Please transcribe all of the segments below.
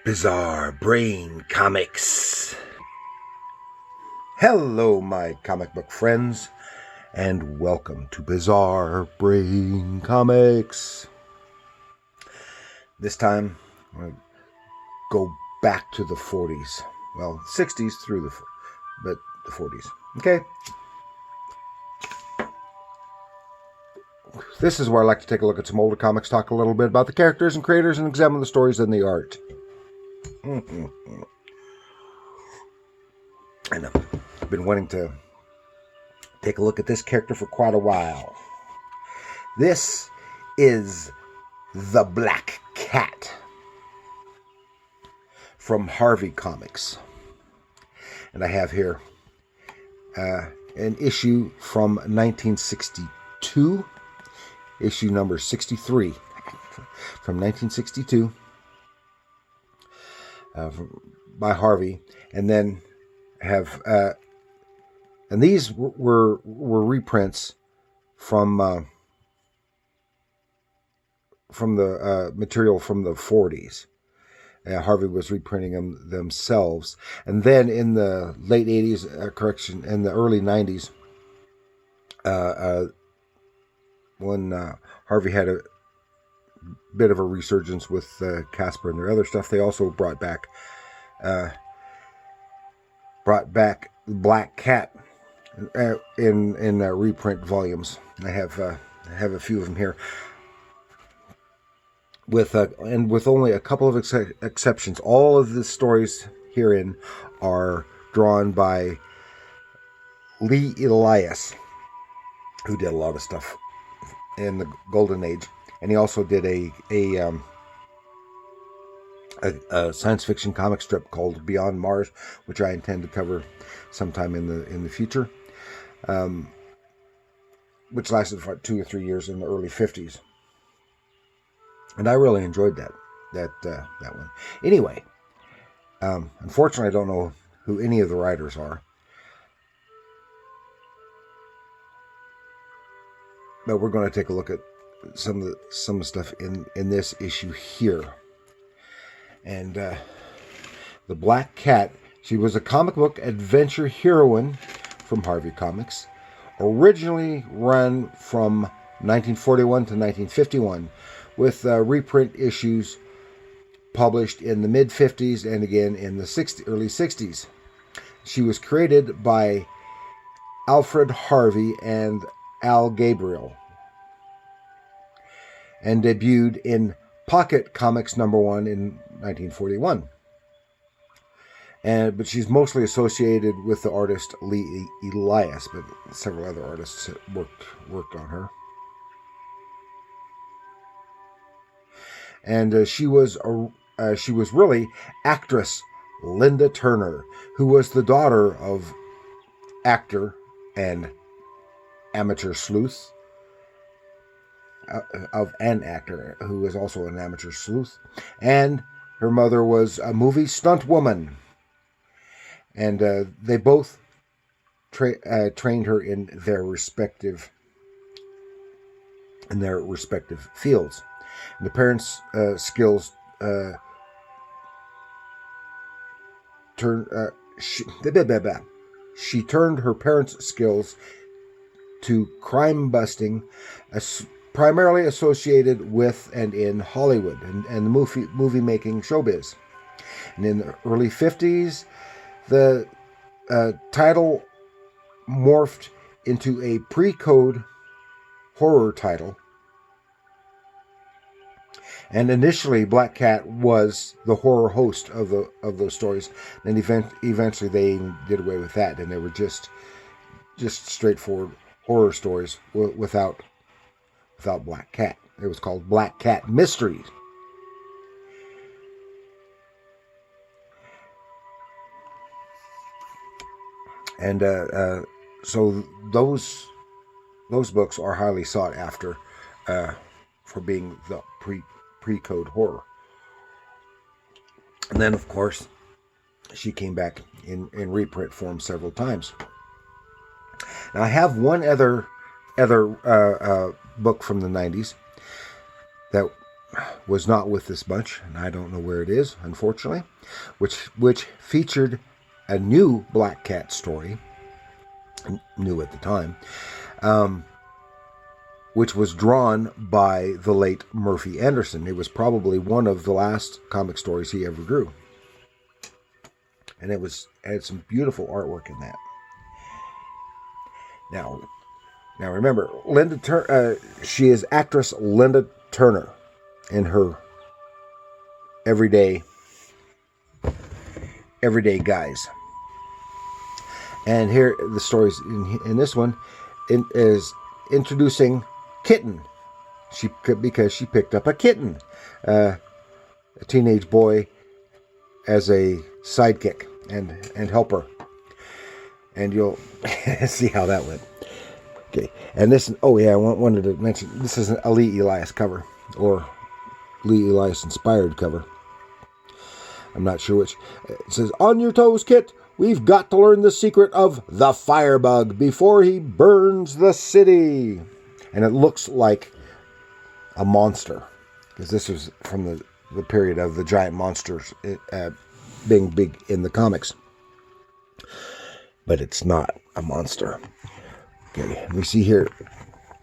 Bizarre Brain Comics. Hello, my comic book friends, and welcome to Bizarre Brain Comics. This time, I'm going to go back to the 40s. Well, 60s through the 40s. Okay? This is where I like to take a look at some older comics, talk a little bit about the characters and creators, and examine the stories and the art. And I've been wanting to take a look at this character for quite a while. This is the Black Cat from Harvey Comics. And I have here an issue from 1962, issue number 63 from 1962. By Harvey, and then have and these were reprints from the material from the 40s. Harvey was reprinting them themselves, and then in the late 80s, in the early 90s, when Harvey had a bit of a resurgence with Casper and their other stuff, they also brought back Black Cat in reprint volumes. I have a few of them here, with only a couple of exceptions. All of the stories herein are drawn by Elias, who did a lot of stuff in the Golden Age. And he also did a science fiction comic strip called Beyond Mars, which I intend to cover sometime in the future, which lasted for 2 or 3 years in the early 50s. And I really enjoyed that one. Anyway, unfortunately, I don't know who any of the writers are, but we're going to take a look at some of the stuff in this issue here. And the Black Cat, she was a comic book adventure heroine from Harvey Comics, originally run from 1941 to 1951, with reprint issues published in the mid-50s and again in the early 60s. She was created by Alfred Harvey and Al Gabriel, and debuted in Pocket Comics #1 in 1941. But she's mostly associated with the artist Elias, but several other artists worked on her. And she was really actress Linda Turner, who was the daughter of actor and amateur sleuth. Of an actor who was also an amateur sleuth, and her mother was a movie stunt woman, and they both trained her in their respective fields. And the parents' skills she turned her parents' skills to crime busting, primarily associated with and in Hollywood and the movie making showbiz. And in the early 50s, the title morphed into a pre-code horror title. And initially, Black Cat was the horror host of those stories. And eventually, they did away with that, and they were just straightforward horror stories without Black Cat. It was called Black Cat Mysteries. And so those books are highly sought after for being the pre-code horror. And then, of course, she came back in reprint form several times. Now, I have one other book from the 90s that was not with this bunch, and I don't know where it is, unfortunately, which featured a new Black Cat story, new at the time, which was drawn by the late Murphy Anderson. It was probably one of the last comic stories he ever drew. And it had some beautiful artwork in that. Now remember, Linda Turner. She is actress Linda Turner in her everyday guise. And here the stories in this one is introducing Kitten. Because she picked up a kitten, a teenage boy, as a sidekick and helper. And you'll see how that went. Okay, and this, I wanted to mention, this is a Lee Elias cover, or Lee Elias inspired cover. I'm not sure which. It says, "On your toes, Kit. We've got to learn the secret of the firebug before he burns the city." And it looks like a monster, because this was from the period of the giant monsters being big in the comics. But it's not a monster. Okay, we see here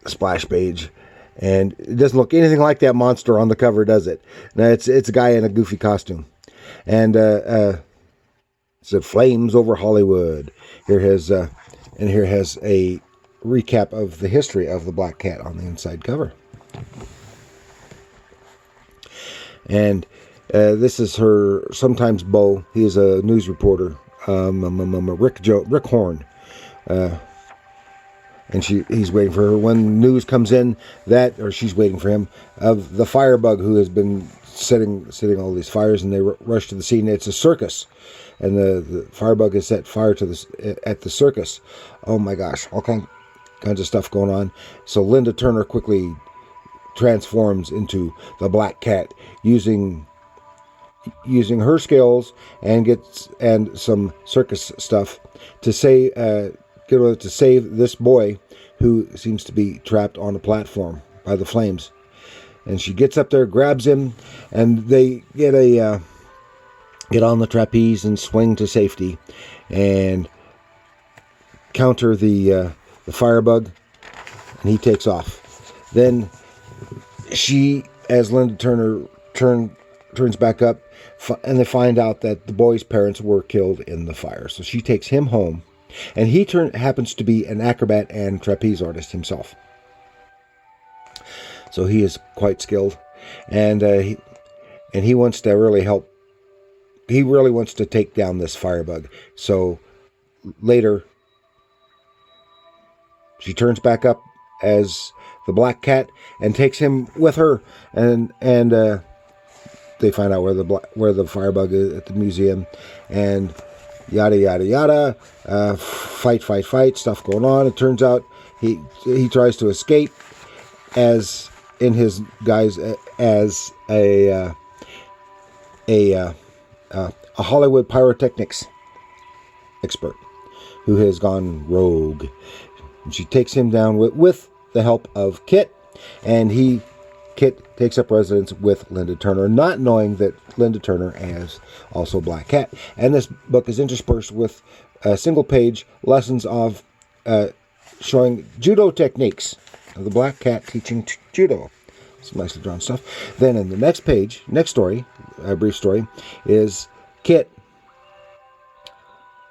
a splash page, and it doesn't look anything like that monster on the cover, does it? No, it's a guy in a goofy costume, and it said "Flames over Hollywood." Here has a recap of the history of the Black Cat on the inside cover, and this is her sometimes beau. He is a news reporter, Rick Horn. And he's waiting for her when news comes in she's waiting for him, of the firebug who has been setting all these fires, and they rush to the scene. It's a circus, and the firebug has set fire to at the circus. Oh my gosh, all kinds of stuff going on. So Linda Turner quickly transforms into the Black Cat using her skills and some circus stuff to save this boy who seems to be trapped on a platform by the flames. And she gets up there, grabs him, and they get on the trapeze and swing to safety and counter the firebug, and he takes off. Then she, as Linda Turner, turns back up, and they find out that the boy's parents were killed in the fire. So she takes him home. And he happens to be an acrobat and trapeze artist himself. So he is quite skilled. And he wants to really help. He really wants to take down this firebug. So later, she turns back up as the Black Cat and takes him with her. And they find out where the firebug is at the museum. And yada yada yada, fight, stuff going on. It turns out he tries to escape as in his guise as a Hollywood pyrotechnics expert who has gone rogue, and she takes him down with the help of Kit, and Kit takes up residence with Linda Turner, not knowing that Linda Turner is also Black Cat. And this book is interspersed with single-page lessons of showing judo techniques of the Black Cat teaching judo. Some nicely drawn stuff. Then in the next story, a brief story, is Kit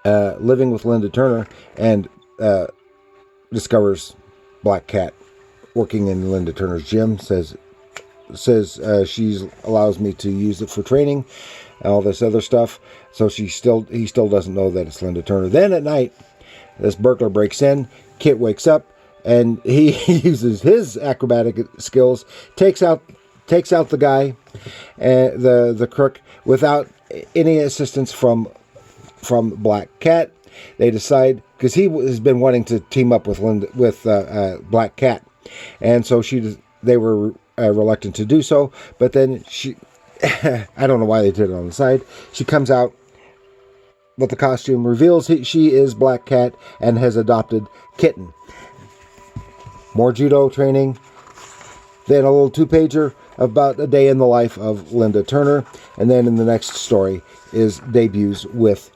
living with Linda Turner and discovers Black Cat working in Linda Turner's gym. Says she allows me to use it for training, all this other stuff. So he still doesn't know that it's Linda Turner. Then at night, this burglar breaks in. Kit wakes up, and he uses his acrobatic skills, takes out the guy, the crook, without any assistance from Black Cat. They decide, because he has been wanting to team up with Black Cat, and so they were reluctant to do so. But then I don't know why they did it on the side. She comes out with the costume, reveals she is Black Cat and has adopted Kitten. More judo training. Then a little 2-pager about a day in the life of Linda Turner. And then in the next story is debuts with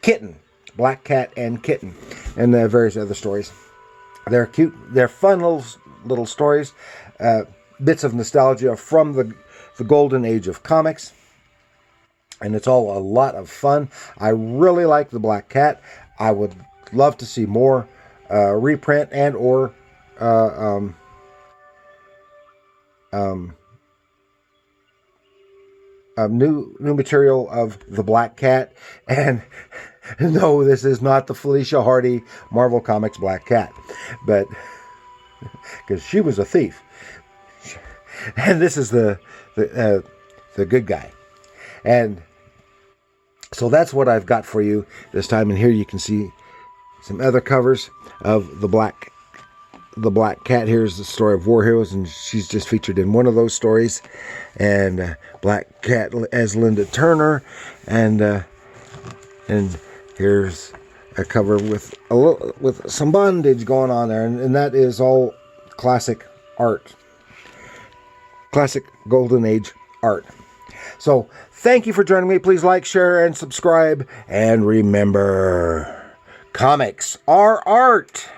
Kitten, Black Cat and Kitten, and various other stories. They're cute. They're fun little stories. Bits of nostalgia from the golden age of comics. And it's all a lot of fun. I really like the Black Cat. I would love to see more reprint and or new material of the Black Cat. And no, this is not the Felicia Hardy Marvel Comics Black Cat, but because she was a thief, and this is the good guy. And so that's what I've got for you this time. And here you can see some other covers of the Black Cat. Here's the story of War Heroes, and she's just featured in one of those stories. And Black Cat as Linda Turner, and here's a cover with some bondage going on there, and that is all classic art, classic golden age art. So thank you for joining me. Please like, share, and subscribe. And remember, comics are art.